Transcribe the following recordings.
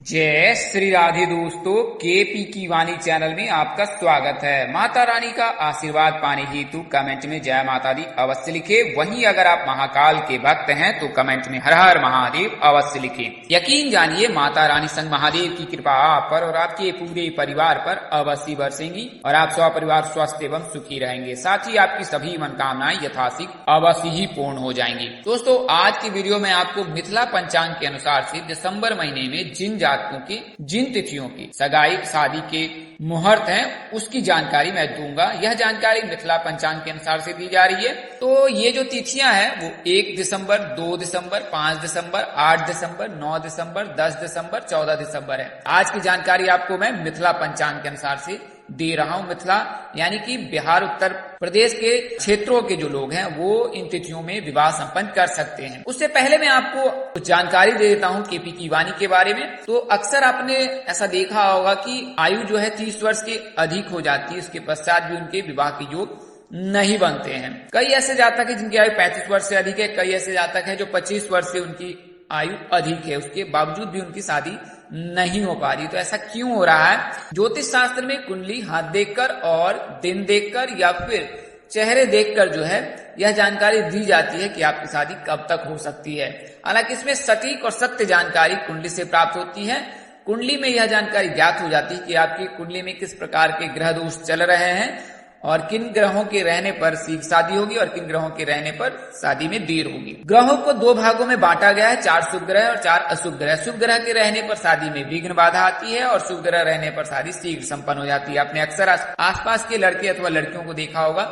जय श्री राधे दोस्तों, केपी की वाणी चैनल में आपका स्वागत है। माता रानी का आशीर्वाद पाने हेतु कमेंट में जय माता दी अवश्य लिखे। वहीं अगर आप महाकाल के भक्त हैं तो कमेंट में हर हर महादेव अवश्य लिखे। यकीन जानिए माता रानी संग महादेव की कृपा आप पर और आपके पूरे परिवार पर अवश्य बरसेंगी और आप सपरिवार स्वस्थ एवं सुखी रहेंगे। साथ ही आपकी सभी मनोकामनाएं यथाशीघ्र अवश्य ही पूर्ण हो जाएंगी। दोस्तों, आज की वीडियो में आपको मिथिला पंचांग के अनुसार से दिसंबर महीने में जिन जातकों की जिन तिथियों की सगाई शादी के मुहूर्त हैं उसकी जानकारी मैं दूंगा। यह जानकारी मिथिला पंचांग के अनुसार से दी जा रही है। तो ये जो तिथियां हैं वो 1 दिसंबर, 2 दिसंबर, 5 दिसंबर, 8 दिसंबर, 9 दिसंबर, 10 दिसंबर, 14 दिसंबर है। आज की जानकारी आपको मैं मिथिला पंचांग के अनुसार से दे रहा हूं। मिथिला यानी कि बिहार, उत्तर प्रदेश के क्षेत्रों के जो लोग हैं वो इन तिथियों में विवाह संपन्न कर सकते हैं। उससे पहले मैं आपको कुछ जानकारी दे देता हूं केपी की वाणी के बारे में। तो अक्सर आपने ऐसा देखा होगा कि आयु जो है 30 वर्ष के अधिक हो जाती है, उसके पश्चात भी उनके विवाह के योग नहीं बनते हैं। कई ऐसे जातक है जिनकी आयु 35 वर्ष से अधिक है, कई ऐसे जातक है जो 25 वर्ष से उनकी आयु अधिक है, उसके बावजूद भी उनकी शादी नहीं हो पा रही। तो ऐसा क्यों हो रहा है? ज्योतिष शास्त्र में कुंडली हाथ देखकर और दिन देखकर या फिर चेहरे देखकर जो है यह जानकारी दी जाती है कि आपकी शादी कब तक हो सकती है। हालांकि इसमें सटीक और सत्य जानकारी कुंडली से प्राप्त होती है। कुंडली में यह जानकारी ज्ञात हो जाती है कि आपकी कुंडली में किस प्रकार के ग्रह दोष चल रहे हैं और किन ग्रहों के रहने पर शीघ्र शादी होगी और किन ग्रहों के रहने पर शादी में देर होगी। ग्रहों को 2 भागों में बांटा गया है, 4 शुभ ग्रह और 4 अशुभ ग्रह। शुभ ग्रह के रहने पर शादी में विघ्न बाधा आती है और शुभ ग्रह रहने पर शादी शीघ्र संपन्न हो जाती है। आपने अक्सर आसपास के लड़के अथवा लड़कियों को देखा होगा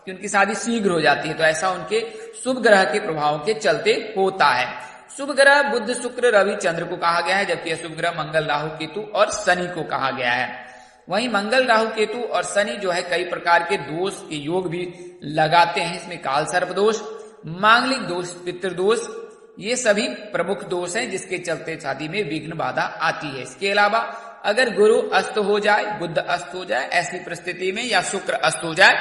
कि उनकी शादी शीघ्र हो जाती है। तो ऐसा उनके शुभ ग्रह के प्रभाव के चलते होता है। शुभ ग्रह बुध, शुक्र, रवि, चंद्र को कहा गया है, जबकि अशुभ ग्रह मंगल, राहु, केतु और शनि को कहा गया है। वहीं मंगल, राहु, केतु और शनि जो है कई प्रकार के दोष के योग भी लगाते हैं। इसमें काल सर्प दोष, मांगलिक दोष, पितृदोष, ये सभी प्रमुख दोष हैं जिसके चलते शादी में विघ्न बाधा आती है। इसके अलावा अगर गुरु अस्त हो जाए, बुध अस्त हो जाए, ऐसी परिस्थिति में या शुक्र अस्त हो जाए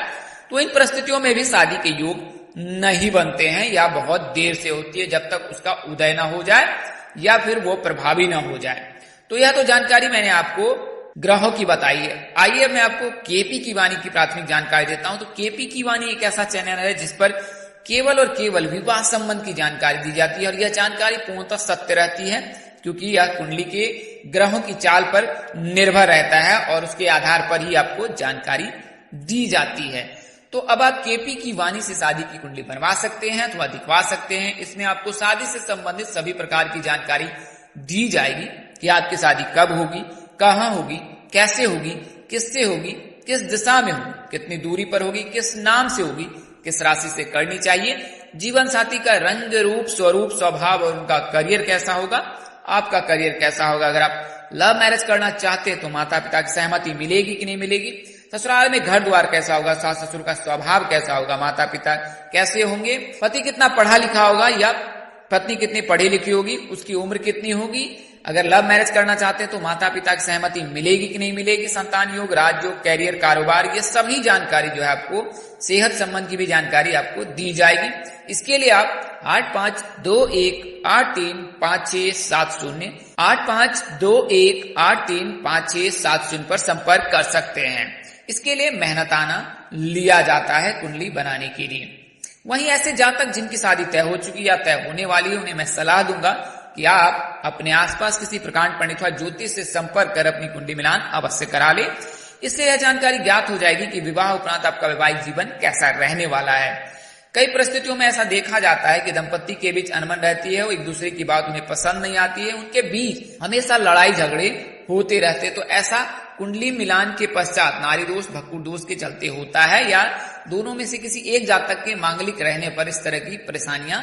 तो इन परिस्थितियों में भी शादी के योग नहीं बनते हैं या बहुत देर से होती है, जब तक उसका उदय ना हो जाए या फिर वो प्रभावी ना हो जाए। तो यह तो जानकारी मैंने आपको ग्रहों की बताई है। आइए मैं आपको केपी की वाणी की प्राथमिक जानकारी देता हूं। तो केपी की वाणी एक ऐसा चैनल है जिस पर केवल और केवल विवाह संबंध की जानकारी दी जाती है और यह जानकारी पूर्णतः सत्य रहती है, क्योंकि यह कुंडली के ग्रहों की चाल पर निर्भर रहता है और उसके आधार पर ही आपको जानकारी दी जाती है। तो अब आप केपी की वाणी से शादी की कुंडली बनवा सकते हैं अथवा दिखवा सकते हैं। इसमें आपको शादी से संबंधित सभी प्रकार की जानकारी दी जाएगी कि आपकी शादी कब होगी, कहाँ होगी, कैसे होगी, किससे होगी, किस दिशा में होगी, कितनी दूरी पर होगी, किस नाम से होगी, किस राशि से करनी चाहिए, जीवन साथी का रंग, रूप, स्वरूप, स्वभाव और उनका करियर कैसा होगा, आपका करियर कैसा होगा। अगर आप लव मैरिज करना चाहते हैं तो माता पिता की सहमति मिलेगी कि नहीं मिलेगी, ससुराल में घर द्वार कैसा होगा, सास ससुर का स्वभाव कैसा होगा, माता पिता कैसे होंगे, पति कितना पढ़ा लिखा होगा या पत्नी कितनी पढ़ी लिखी होगी, उसकी उम्र कितनी होगी। अगर लव मैरिज करना चाहते हैं तो माता पिता की सहमति मिलेगी कि नहीं मिलेगी, संतान योग, राजयोग, कैरियर, कारोबार, ये सभी जानकारी जो है आपको सेहत संबंध की भी जानकारी आपको दी जाएगी। इसके लिए आप 8521835670 8521835670 पर संपर्क कर सकते हैं। इसके लिए मेहनताना लिया जाता है कुंडली बनाने के लिए। वहीं ऐसे जातक जिनकी शादी तय हो चुकी या तय होने वाली है, उन्हें मैं सलाह दूंगा कि आप अपने आसपास किसी प्रकांड पंडित व ज्योतिष से संपर्क कर अपनी कुंडली मिलान अवश्य करा ले। इससे यह जानकारी ज्ञात हो जाएगी कि विवाह उपरांत आपका वैवाहिक जीवन कैसा रहने वाला है। कई परिस्थितियों में ऐसा देखा जाता है कि दंपत्ति के बीच अनबन रहती है, वो एक दूसरे की बात उन्हें पसंद नहीं आती है, उनके बीच हमेशा लड़ाई झगड़े होते रहते। तो ऐसा कुंडली मिलान के पश्चात नारी दोष, भक्कुर दोष के चलते होता है या दोनों में से किसी एक जातक के मांगलिक रहने पर इस तरह की परेशानियां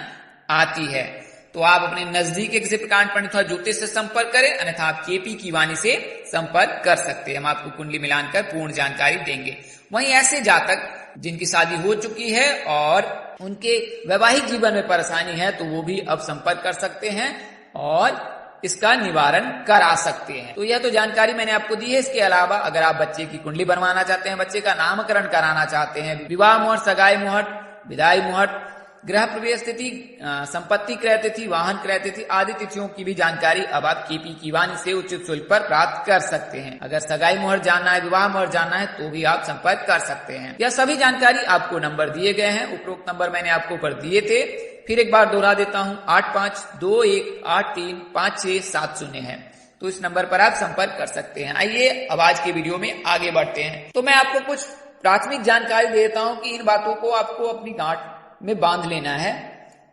आती है। तो आप अपने नजदीक के किसी प्रकांड पंडित अथवा ज्योतिष से संपर्क करें, अन्यथा आप केपी की वाणी से संपर्क कर सकते हैं। हम आपको कुंडली मिलान कर पूर्ण जानकारी देंगे। वहीं ऐसे जातक जिनकी शादी हो चुकी है और उनके वैवाहिक जीवन में परेशानी है तो वो भी अब संपर्क कर सकते हैं और इसका निवारण करा सकते हैं। तो यह तो जानकारी मैंने आपको दी है। इसके अलावा अगर आप बच्चे की कुंडली बनवाना चाहते हैं, बच्चे का नामकरण कराना चाहते हैं, विवाह मुहूर्त, सगाई मुहूर्त, विदाई मुहूर्त, ग्रह प्रवेश तिथि, संपत्ति क्रय तिथि, वाहन क्रय तिथि आदि तिथियों की भी जानकारी अब आप केपी की वाणी से उचित शुल्क पर प्राप्त कर सकते हैं। अगर सगाई मुहूर्त जानना है, विवाह मुहूर्त जानना है तो भी आप संपर्क कर सकते हैं। यह सभी जानकारी आपको नंबर दिए गए हैं, उपरोक्त नंबर मैंने आपको ऊपर दिए थे, फिर एक बार दोहरा देता हूँ, 8521835670 है, तो इस नंबर पर आप संपर्क कर सकते हैं। आइए अब आज के वीडियो में आगे बढ़ते हैं। तो मैं आपको कुछ प्राथमिक जानकारी देता हूं कि इन बातों को आपको अपनी गांठ में बांध लेना है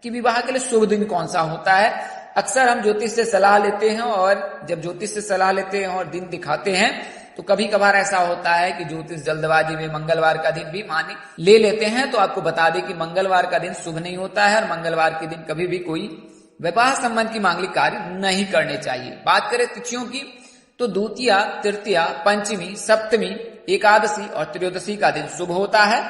कि विवाह के लिए शुभ दिन कौन सा होता है। अक्सर हम ज्योतिष से सलाह लेते हैं और जब ज्योतिष से सलाह लेते हैं और दिन दिखाते हैं तो कभी कभार ऐसा होता है कि ज्योतिष जल्दबाजी में मंगलवार का दिन भी मान ले लेते हैं। तो आपको बता दें कि मंगलवार का दिन शुभ नहीं होता है और मंगलवार के दिन कभी भी कोई विवाह संबंध की मांगलिक कार्य नहीं करने चाहिए। बात करें तिथियों की तो द्वितीया, तृतीया, पंचमी, सप्तमी, एकादशी और त्रयोदशी का दिन शुभ होता है।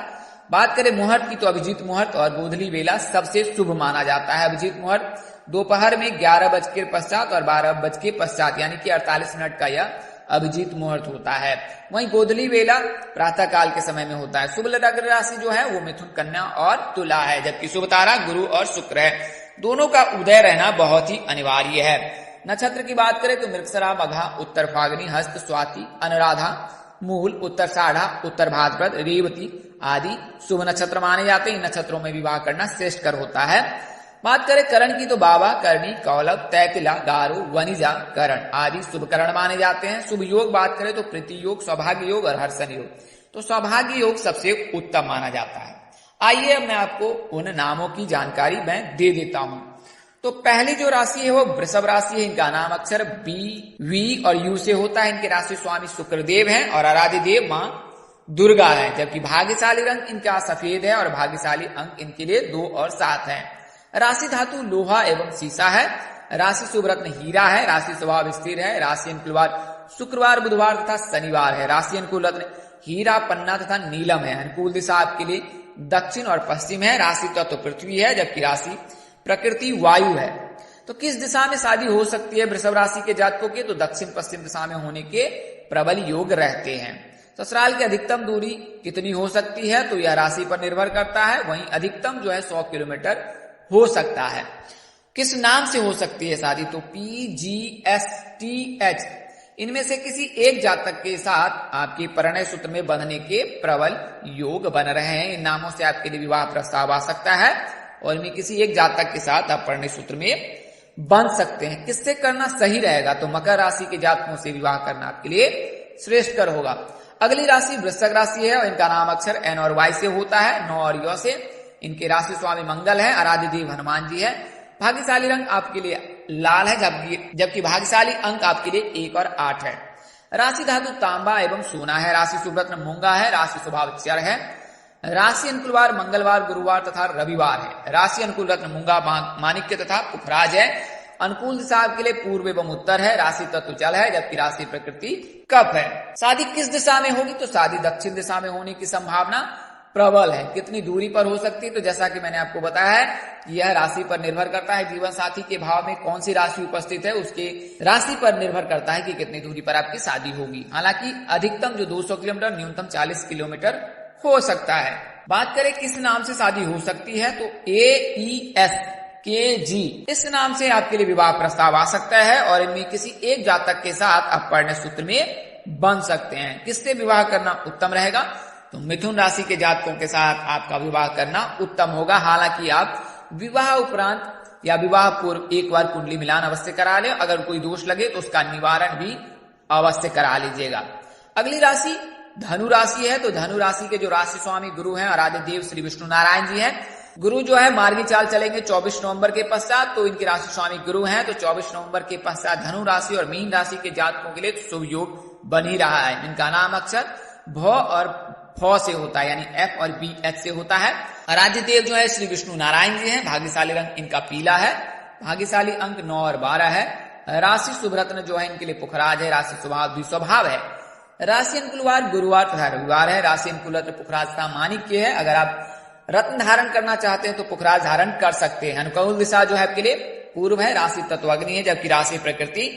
बात करें मुहूर्त की तो अभिजीत मुहूर्त और गोधूली बेला सबसे शुभ माना जाता है। अभिजीत मुहूर्त दोपहर में 11 बज के पश्चात और 12 बज के पश्चात यानी कि 48 मिनट का यह अभिजीत मुहूर्त होता है। वहीं गोधूली बेला प्रातः काल के समय में होता है। शुभ लग्न राशि जो है वो मिथुन, कन्या और तुला है, जबकि शुभ तारा गुरु और शुक्र है। दोनों का उदय रहना बहुत ही अनिवार्य है। नक्षत्र की बात करें तो मृगशिरा, मघा, उत्तर फागनी, हस्त, स्वाति, अनुराधा, मूल, उत्तराषाढ़ा, उत्तर भाद्रपद, रेवती आदि शुभ नक्षत्र माने जाते हैं। इन नक्षत्रों में विवाह करना श्रेष्ठकर होता है। बात करें करण की तो बाबा, करणी, कौलव, तैतिला, गारो, वनिजा, करण आदि शुभ करण माने जाते हैं। शुभ योग बात करें तो प्रीति योग, सौभाग्य योग और हर्षण योग, तो सौभाग्य योग सबसे उत्तम माना जाता है। आइए अब मैं आपको उन नामों की जानकारी मैं दे देता हूं। तो पहली जो राशि है वो वृषभ राशि है। इनका नाम अक्षर बी, वी और यू से होता है। इनके राशि स्वामी शुक्रदेव हैं और आराध्य देव मां दुर्गा है, जबकि भाग्यशाली रंग इनका सफेद है और भाग्यशाली अंक इनके लिए 2 और 7 है। राशि धातु लोहा एवं सीसा है। राशि शुभ रत्न हीरा है। राशि स्वभाव स्थिर है। राशि अनुकूलवार शुक्रवार, बुधवार तथा शनिवार है। राशि अनुकूल रत्न हीरा, पन्ना तथा नीलम है। अनुकूल दिशा आपके लिए दक्षिण और पश्चिम है। राशि तत्व पृथ्वी है, जबकि राशि प्रकृति वायु है। तो किस दिशा में शादी हो सकती है वृषभ राशि के जातकों के, तो दक्षिण पश्चिम दिशा में होने के प्रबल योग रहते हैं। ससुराल की अधिकतम दूरी कितनी हो सकती है, तो यह राशि पर निर्भर करता है। वहीं अधिकतम जो है 100 किलोमीटर हो सकता है। किस नाम से हो सकती है शादी, तो PGSTH इनमें से किसी एक जातक के साथ आपके परिणय सूत्र में बंधने के प्रबल योग बन रहे हैं। इन नामों से आपके लिए विवाह प्रस्ताव आ सकता है और इनमें किसी एक जातक के साथ आप परिणय सूत्र में बंध सकते हैं। किससे करना सही रहेगा, तो मकर राशि के जातकों से विवाह करना आपके लिए श्रेष्ठकर होगा। अगली राशि वृश्चिक राशि है और इनका नाम अक्षर N और Y से होता है, 9 और य से। इनके राशि स्वामी मंगल है। आराध्य देव हनुमान जी है। भाग्यशाली रंग आपके लिए लाल है, जबकि भाग्यशाली अंक आपके लिए 1 और 8 है। राशि धातु तांबा एवं सोना है। राशि शुभ रत्न मूंगा है। राशि स्वभाव चर है। राशि अनुकूलवार मंगलवार, गुरुवार तथा रविवार है। राशि अनुकूल रत्न मूंगा, माणिक्य तथा पुखराज है। अनुकूल दिशा आपके लिए पूर्व एवं उत्तर है। राशि तत्व जल है, जबकि राशि प्रकृति कफ है। शादी किस दिशा में होगी, तो शादी दक्षिण दिशा में होने की संभावना प्रबल है। कितनी दूरी पर हो सकती है, तो जैसा कि मैंने आपको बताया है यह राशि पर निर्भर करता है। जीवन साथी के भाव में कौन सी राशि उपस्थित है उसके राशि पर निर्भर करता है कि कितनी दूरी पर आपकी शादी होगी। हालांकि अधिकतम जो 200 किलोमीटर, न्यूनतम 40 किलोमीटर हो सकता है। बात करें किस नाम से शादी हो सकती है, तो AESKG इस नाम से आपके लिए विवाह प्रस्ताव आ सकता है और इनमें किसी एक जातक के साथ आप परिणय सूत्र में बन सकते हैं। किससे विवाह करना उत्तम रहेगा, तो मिथुन राशि के जातकों के साथ आपका विवाह करना उत्तम होगा। हालांकि आप विवाह उपरांत या विवाह पूर्व एक बार कुंडली मिलान अवश्य करा ले। अगर कोई दोष लगे तो उसका निवारण भी अवश्य करा लीजिएगा। अगली राशि धनु राशि है। तो धनु राशि के जो राशि स्वामी गुरु हैं आराध्य देव श्री विष्णु नारायण जी हैं। गुरु जो है मार्गी चाल चलेंगे 24 नवंबर के पश्चात, तो इनकी राशि स्वामी गुरु हैं। तो 24 नवंबर के पश्चात धनु राशि और मीन राशि के जातकों के लिए शुभ योग बन ही रहा है। इनका नाम अक्षर भ और फ से होता है, यानी F और BH से होता है। आराध्य देव जो है श्री विष्णु नारायण जी हैं। भाग्यशाली रंग इनका पीला है। भाग्यशाली अंक 9 और 12 है। राशि शुभ रत्न जो है इनके लिए पुखराज है। राशि स्वभाव द्विस्वभाव है। राशि अनुकूलवार गुरुवार तथा रविवार है। राशि अनुकूल रत्न पुखराज तथा माणिक्य है। अगर आप रत्न धारण करना चाहते हैं तो पुखराज धारण कर सकते हैं। अनुकूल दिशा जो है आपके लिए पूर्व है। राशि तत्व अग्नि है, जबकि राशि प्रकृति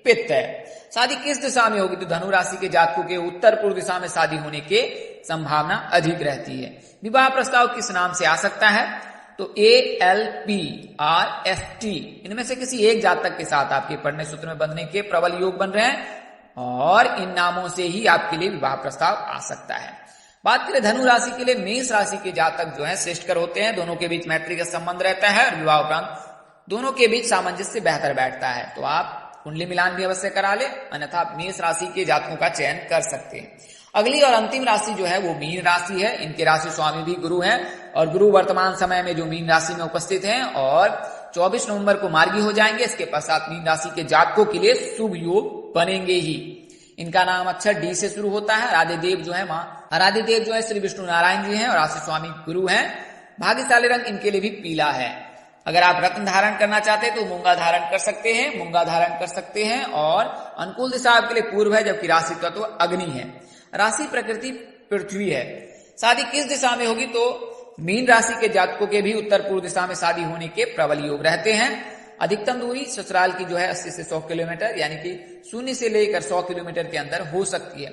पित्त है। शादी किस दिशा में होगी, तो धनु राशि के जातकों के उत्तर पूर्व दिशा में शादी होने के संभावना अधिक रहती है। विवाह प्रस्ताव किस नाम से आ सकता है, तो ALPRST इनमें से किसी एक जातक के साथ आपके पढ़ने सूत्र में बंधने के प्रबल योग बन रहे हैं और इन नामों से ही आपके लिए विवाह प्रस्ताव आ सकता है। बात करें धनु राशि के लिए, मेष राशि के जातक जो है श्रेष्ठकर होते हैं, दोनों के बीच मैत्री का संबंध रहता है और विवाह उपरांत दोनों के बीच सामंजस्य बेहतर बैठता है। तो आप कुंडली मिलान भी अवश्य करा ले, अन्यथा आप मेष राशि के जातकों का चयन कर सकते हैं। अगली और अंतिम राशि जो है वो मीन राशि है। इनके राशि स्वामी भी गुरु हैं और गुरु वर्तमान समय में जो मीन राशि में उपस्थित हैं और 24 नवंबर को मार्गी हो जाएंगे। इसके पश्चात मीन राशि के जातकों के लिए शुभ योग बनेंगे ही। इनका नाम अक्षर डी से शुरू होता है। आराध्य देव जो है आराध्य देव जो है श्री विष्णु नारायण जी हैं और राशि स्वामी गुरु हैं। भाग्यशाली रंग इनके लिए भी पीला है। अगर आप रत्न धारण करना चाहते हैं तो मूंगा धारण कर सकते हैं, मूंगा धारण कर सकते हैं। और अनुकूल दिशा आपके लिए पूर्व है, जबकि राशि तत्व तो अग्नि है। राशि प्रकृति पृथ्वी है। शादी किस दिशा में होगी तो मीन राशि के जातकों के भी उत्तर पूर्व दिशा में शादी होने के प्रबल योग रहते हैं। अधिकतम दूरी ससुराल की जो है 80 से 100 किलोमीटर यानी कि 0 से लेकर 100 किलोमीटर के अंदर हो सकती है।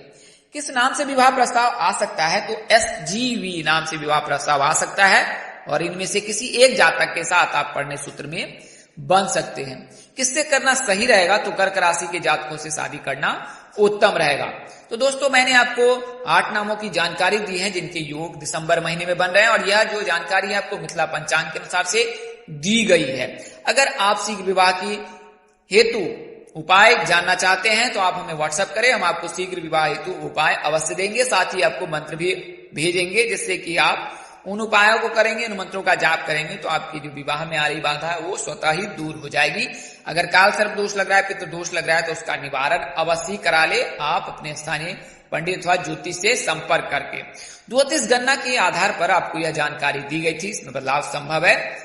किस नाम से विवाह प्रस्ताव आ सकता है तो SGV नाम से विवाह प्रस्ताव आ सकता है और इनमें से किसी एक जातक के साथ आप पढ़ने सूत्र में बन सकते हैं। किससे करना सही रहेगा तो कर्क राशि के जातकों से शादी करना उत्तम रहेगा। तो दोस्तों मैंने आपको 8 नामों की जानकारी दी है जिनके योग दिसंबर महीने में बन रहे हैं और यह जो जानकारी है आपको मिथिला पंचांग के अनुसार से दी गई है। अगर आप शीघ्र विवाह की हेतु उपाय जानना चाहते हैं तो आप हमें व्हाट्सएप करें, हम आपको शीघ्र विवाह हेतु उपाय अवश्य देंगे। साथ ही आपको मंत्र भी भेजेंगे जिससे कि आप उन उपायों को करेंगे, उन मंत्रों का जाप करेंगे तो आपकी जो विवाह में आ रही बाधा है वो स्वतः ही दूर हो जाएगी। अगर काल सर्प दोष लग रहा है, पितृ दोष लग रहा है तो उसका निवारण अवश्य करा ले आप अपने स्थानीय पंडित अथवा ज्योतिष से संपर्क करके। ज्योतिष गणना के आधार पर आपको यह जानकारी दी गई थी, इसमें बदलाव संभव है।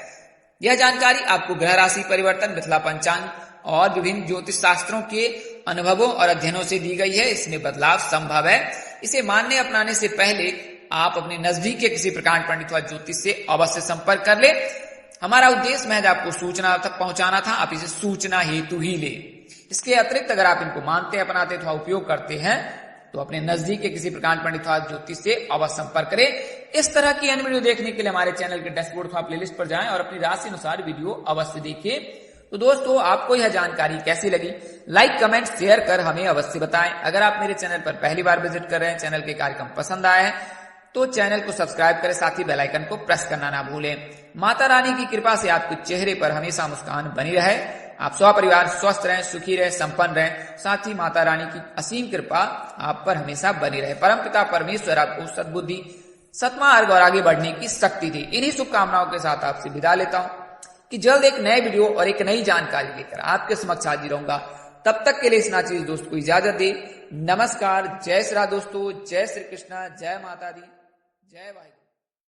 यह जानकारी आपको ग्रह राशि परिवर्तन, मिथिला पंचांग और विभिन्न ज्योतिष शास्त्रों के अनुभवों और अध्ययनों से दी गई है। इसमें बदलाव संभव है। इसे मानने अपनाने से पहले आप अपने नजदीक के किसी प्रकांड पंडित व ज्योतिष से अवश्य संपर्क कर ले। हमारा उद्देश्य महज आपको सूचना तक पहुंचाना था, आप इसे सूचना हेतु ही ले। इसके अतिरिक्त अगर आप इनको मानते, अपनाते अथवा उपयोग करते हैं तो अपने नजदीक के किसी प्रकांड पंडित व ज्योतिष से अवश्य संपर्क करें। इस तरह की अन्य वीडियो देखने के लिए हमारे चैनल के डैशबोर्ड अथवा प्लेलिस्ट पर जाएं और अपनी राशि अनुसार वीडियो अवश्य देखिए। तो दोस्तों आपको यह जानकारी कैसी लगी लाइक कमेंट शेयर कर हमें अवश्य बताएं। अगर आप मेरे चैनल पर पहली बार विजिट कर रहे हैं, चैनल के कार्यक्रम पसंद आए हैं तो चैनल को सब्सक्राइब करें, साथ ही बेल आइकन को प्रेस करना ना भूलें। माता रानी की कृपा से आपके चेहरे पर हमेशा मुस्कान बनी रहे, आप स्वपरिवार स्वस्थ रहें, सुखी रहें, संपन्न रहें। साथ ही माता रानी की असीम कृपा आप पर हमेशा बनी रहे। परमपिता परमेश्वर आपको सद्बुद्धि, सत्मार्ग और आगे बढ़ने की शक्ति दी। इन्हीं शुभकामनाओं के साथ आपसे विदा लेता हूं कि जल्द एक नए वीडियो और एक नई जानकारी लेकर आपके समक्ष हाजिर रहूंगा। तब तक के लिए इस नाचीज दोस्त को इजाजत दे। नमस्कार, जय श्री राम दोस्तों, जय श्री कृष्णा, जय माता दी, जय वाहिगुरु।